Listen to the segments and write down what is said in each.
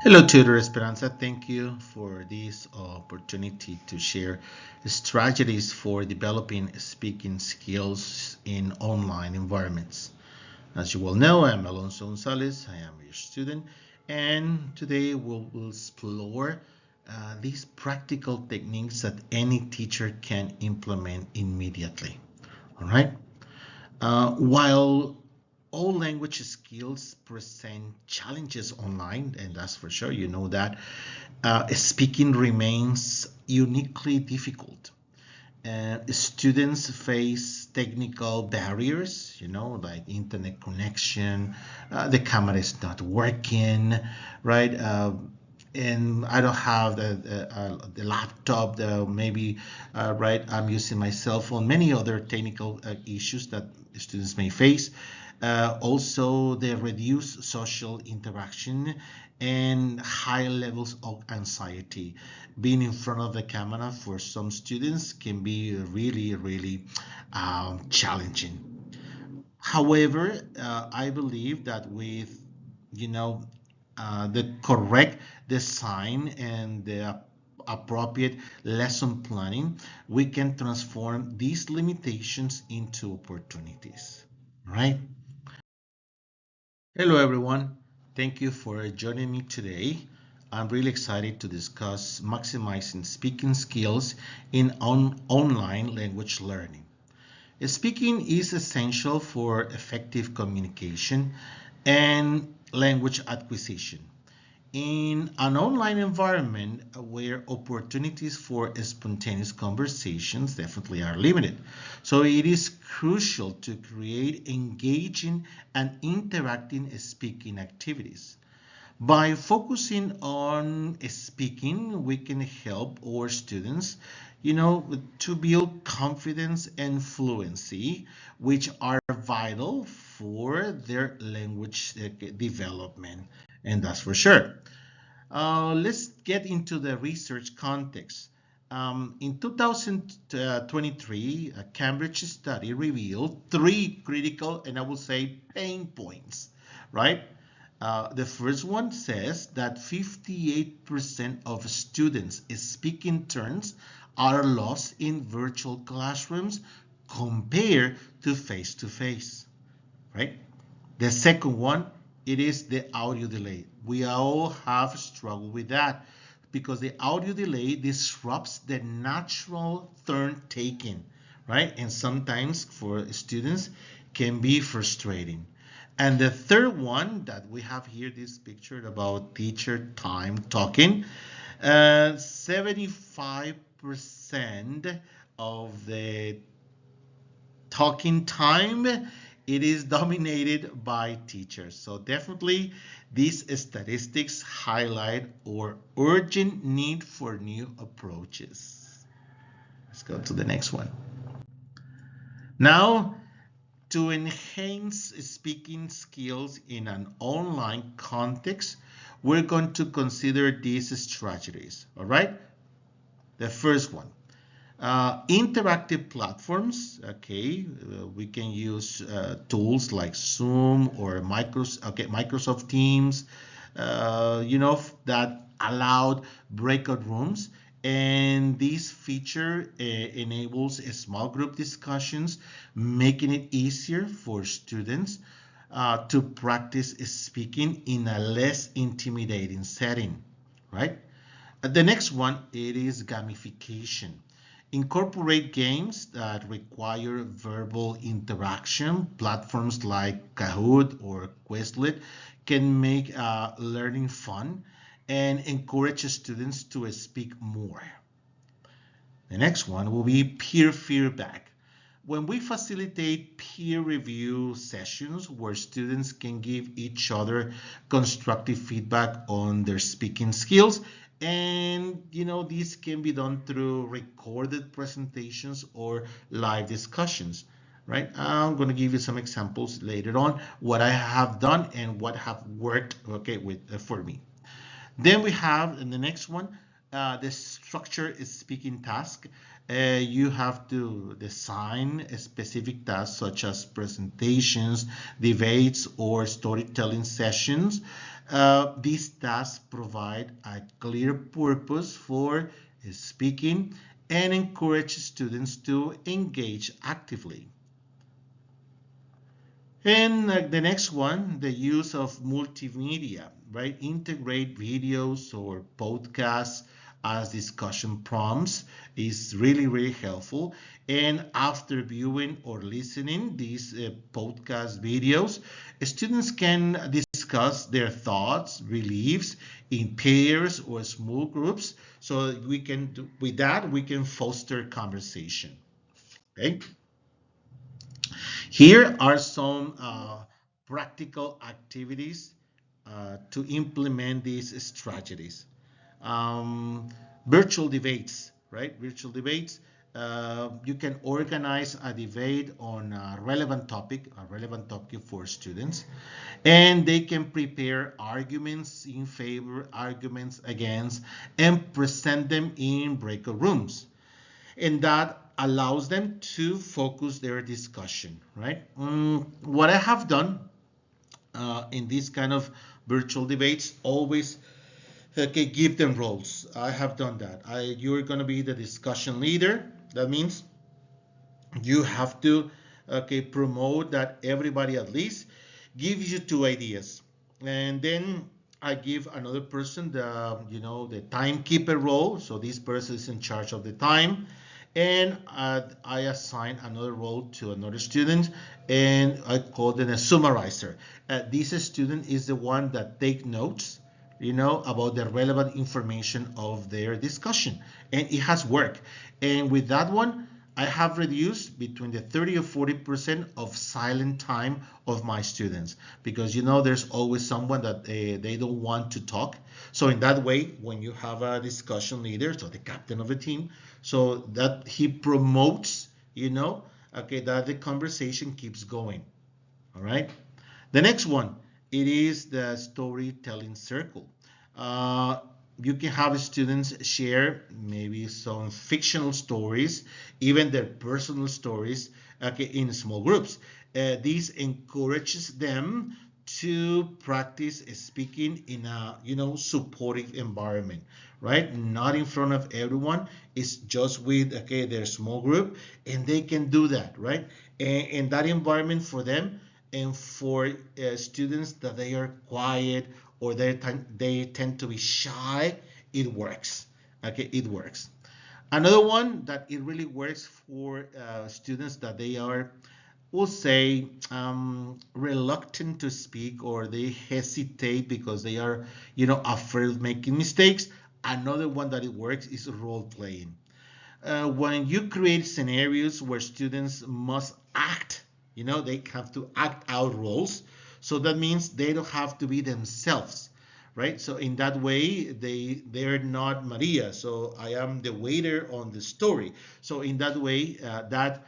Hello, Tutor Esperanza. Thank you for this opportunity to share strategies for developing speaking skills in online environments. As you well know, I'm Alonso Gonzalez. I am your student, and today we'll explore these practical techniques that any teacher can implement immediately. All right. While all language skills present challenges online, and that's for sure, you know that, speaking remains uniquely difficult. Students face technical barriers, like internet connection, the camera is not working, right? And I don't have the laptop, maybe, right? I'm using my cell phone, many other technical issues that students may face. Also, the reduced social interaction and high levels of anxiety. Being in front of the camera for some students can be really, really challenging. However, I believe that with, you know, the correct design and the appropriate lesson planning, we can transform these limitations into opportunities, right? Hello, everyone. Thank you for joining me today. I'm really excited to discuss maximizing speaking skills in online language learning. Speaking is essential for effective communication and language acquisition. In an online environment where opportunities for spontaneous conversations definitely are limited, so it is crucial to create engaging and interacting speaking activities. By focusing on speaking, we can help our students, to build confidence and fluency, which are vital for their language development. And that's for sure. Let's get into the research context. In 2023, a Cambridge study revealed three critical and I will say pain points, right? The first one says that 58% of students speaking turns are lost in virtual classrooms compared to face, right? The second one, it is the audio delay. We all have struggled with that because the audio delay disrupts the natural turn taking, right? And sometimes for students can be frustrating. And the third one that we have here, this picture about teacher time talking, 75% of the talking time, it is dominated by teachers. So definitely these statistics highlight our urgent need for new approaches. Let's go to the next one. Now, to enhance speaking skills in an online context, we're going to consider these strategies. All right. The first one, interactive platforms. Okay, we can use tools like Zoom or Microsoft Teams, that allowed breakout rooms. And this feature enables a small group discussions, making it easier for students to practice speaking in a less intimidating setting, right? The next one, it is gamification. Incorporate games that require verbal interaction. Platforms like Kahoot or Quizlet can make learning fun and encourage students to speak more. The next one will be peer feedback. When we facilitate peer review sessions where students can give each other constructive feedback on their speaking skills, and this can be done through recorded presentations or live discussions, right? I'm going to give you some examples later on what I have done and what have worked, okay, with for me. Then we have in the next one, the structure is speaking task. You have to design a specific tasks such as presentations, debates, or storytelling sessions. These tasks provide a clear purpose for speaking and encourage students to engage actively. And the next one, the use of multimedia, right? Integrate videos or podcasts as discussion prompts is really, really helpful. And after viewing or listening these podcast videos, students can discuss their thoughts, beliefs in pairs or small groups. So we can do, with that, we can foster conversation. Okay. Here are some practical activities to implement these strategies. Um, Virtual debates, right? Virtual debates. You can organize a debate on a relevant topic for students, and they can prepare arguments in favor, arguments against, and present them in breakout rooms, and that allows them to focus their discussion, right? What I have done in these kind of virtual debates, always okay, give them roles. I have done that. You're going to be the discussion leader. That means you have to okay, promote that everybody at least gives you two ideas, and then I give another person the the timekeeper role. So this person is in charge of the time, and I assign another role to another student, and I call them a summarizer. This student is the one that take notes, about the relevant information of their discussion, and it has worked. And with that one, I have reduced between the 30 or 40% of silent time of my students, because there's always someone that they don't want to talk. So in that way, when you have a discussion leader, so the captain of the team, so that he promotes, okay, that the conversation keeps going. All right. The next one, it is the storytelling circle. Uh, you can have students share maybe some fictional stories, even their personal stories, okay, in small groups. This encourages them to practice speaking in a supportive environment, right? Not in front of everyone. It's just with okay their small group, and they can do that, right? And that environment for them, and for students that they are quiet or they tend to be shy, it works. Okay, it works. Another one that it really works for students that they are, we'll say, reluctant to speak, or they hesitate because they are, afraid of making mistakes. Another one that it works is role playing. When you create scenarios where students must act, they have to act out roles. So that means they don't have to be themselves, right? So in that way, they're not Maria. So I am the waiter on the story. So in that way, that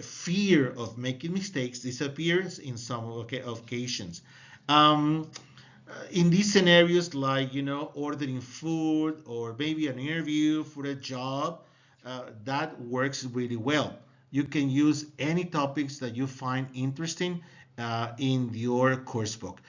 fear of making mistakes disappears in some occasions. Um, in these scenarios, like ordering food or maybe an interview for a job, that works really well. You can use any topics that you find interesting in your course book.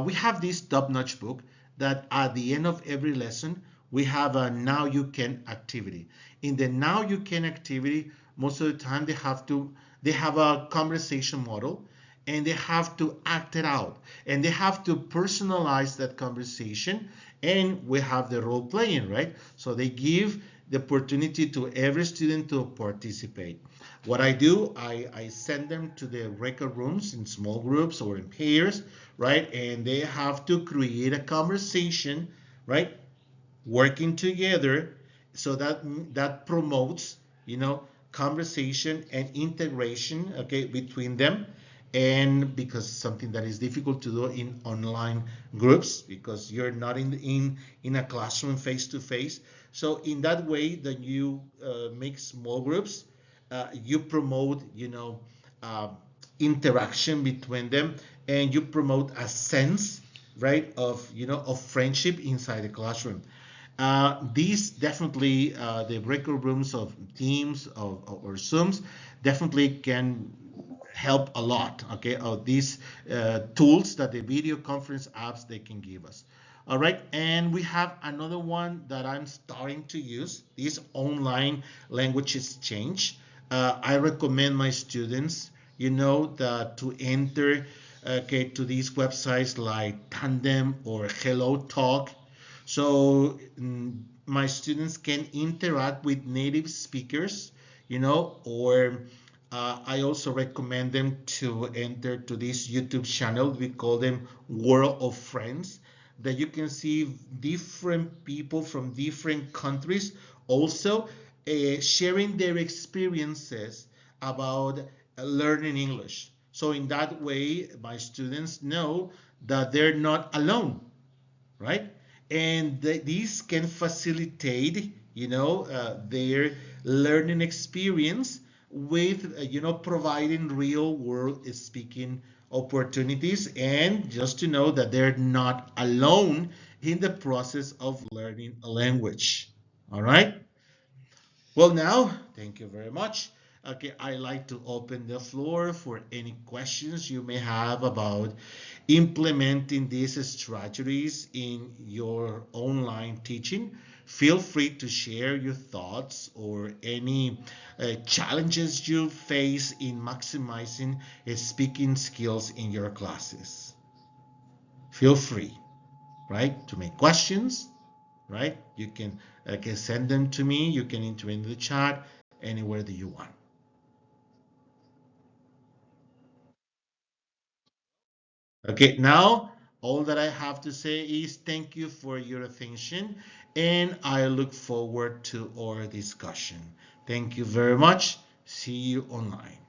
We have this top-notch book that at the end of every lesson we have a now you can activity. In the now you can activity, most of the time they have a conversation model, and they have to act it out, and they have to personalize that conversation, and we have the role playing, right? So they give the opportunity to every student to participate. What I do, I send them to the record rooms in small groups or in pairs, right? And they have to create a conversation, right? Working together, so that promotes conversation and integration, okay, between them. And because something that is difficult to do in online groups, because you're not in a classroom face to face. So in that way that you make small groups, you promote uh, interaction between them, and you promote a sense, right, of of friendship inside the classroom. These definitely, the breakout rooms of Teams or Zooms definitely can help a lot, okay, of these tools that the video conference apps they can give us. All right, and we have another one that I'm starting to use, this online language exchange. I recommend my students, that to enter, okay, to these websites like Tandem or Hello Talk, so my students can interact with native speakers, or I also recommend them to enter to this YouTube channel. We call them World of Friends, that you can see different people from different countries also sharing their experiences about learning English. So in that way, my students know that they're not alone, right? And these can facilitate, their learning experience with, providing real world speaking opportunities, and just to know that they're not alone in the process of learning a language. All right. Well, now, thank you very much. Okay, I like to open the floor for any questions you may have about implementing these strategies in your online teaching. Feel free to share your thoughts or any challenges you face in maximizing speaking skills in your classes. Feel free, right, to make questions, right? You can send them to me. You can enter in the chat anywhere that you want. Okay, now all that I have to say is thank you for your attention, and I look forward to our discussion. Thank you very much. See you online.